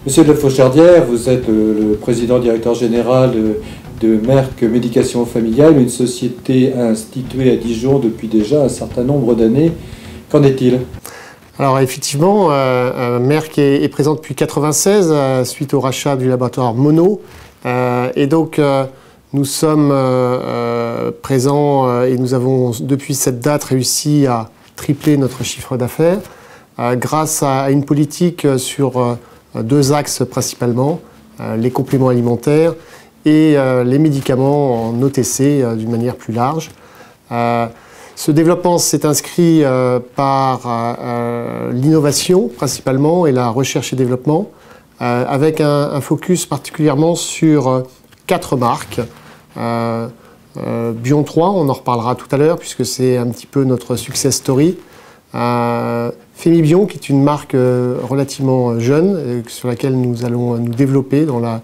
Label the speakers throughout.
Speaker 1: Monsieur de Fauchardière, vous êtes le président directeur général de Merck Médication Familiale, une société instituée à Dijon depuis déjà un certain nombre d'années. Qu'en est-il?
Speaker 2: Alors effectivement, Merck est présent depuis 1996 suite au rachat du laboratoire Monod. Et donc nous sommes présents et nous avons depuis cette date réussi à tripler notre chiffre d'affaires grâce à une politique sur deux axes principalement, les compléments alimentaires et les médicaments en OTC d'une manière plus large. Ce développement s'est inscrit par l'innovation principalement et la recherche et développement, avec un focus particulièrement sur 4 marques. Bion 3, on en reparlera tout à l'heure puisque c'est un petit peu notre success story. Fémibion, qui est une marque relativement jeune, sur laquelle nous allons nous développer dans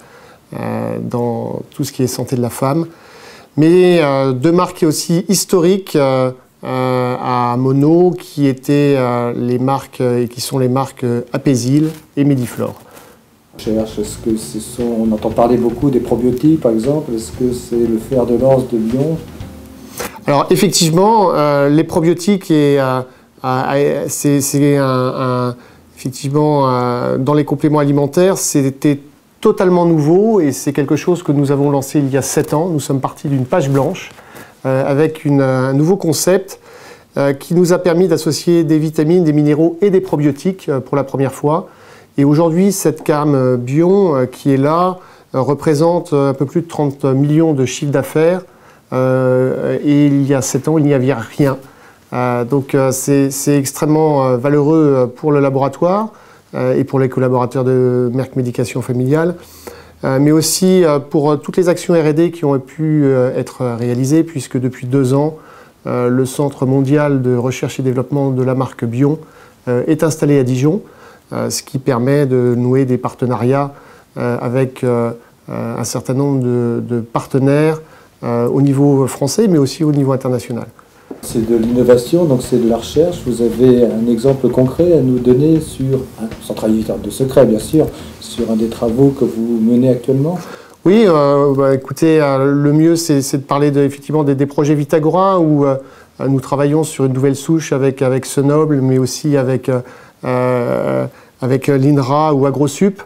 Speaker 2: tout ce qui est santé de la femme. Mais 2 marques aussi historiques à Monod, qui étaient les marques et qui sont les marques Apésil et Mediflore.
Speaker 1: Est-ce que on entend parler beaucoup des probiotiques, par exemple. Est-ce que c'est le fer de lance de Bion?
Speaker 2: Alors effectivement, les probiotiques effectivement, dans les compléments alimentaires, c'était totalement nouveau et c'est quelque chose que nous avons lancé il y a 7 ans. Nous sommes partis d'une page blanche avec un nouveau concept qui nous a permis d'associer des vitamines, des minéraux et des probiotiques pour la première fois. Et aujourd'hui, cette gamme Bion qui est là représente un peu plus de 30 millions de chiffres d'affaires et il y a 7 ans, il n'y avait rien. Donc c'est extrêmement valeureux pour le laboratoire et pour les collaborateurs de Merck Médication Familiale, mais aussi pour toutes les actions R&D qui ont pu être réalisées, puisque depuis 2 ans, le Centre mondial de recherche et développement de la marque Bion est installé à Dijon, ce qui permet de nouer des partenariats avec un certain nombre de partenaires au niveau français, mais aussi au niveau international.
Speaker 1: C'est de l'innovation, donc c'est de la recherche. Vous avez un exemple concret à nous donner sur, sans trahir de secret bien sûr, sur un des travaux que vous menez actuellement?
Speaker 2: Oui, écoutez, le mieux c'est de parler effectivement des projets Vitagora où nous travaillons sur une nouvelle souche avec Senoble, mais aussi avec l'INRA ou AgroSup.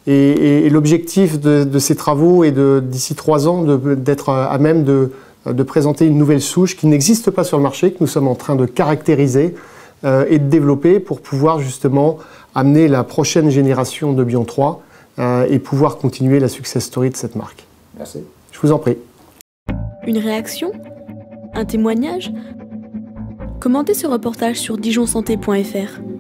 Speaker 2: Et l'objectif de ces travaux est d'ici 3 ans d'être à même de présenter une nouvelle souche qui n'existe pas sur le marché, que nous sommes en train de caractériser et de développer pour pouvoir justement amener la prochaine génération de Bion 3 et pouvoir continuer la success story de cette marque.
Speaker 1: Merci.
Speaker 2: Je vous en prie.
Speaker 3: Une réaction? Un témoignage? Commentez ce reportage sur dijonsanté.fr.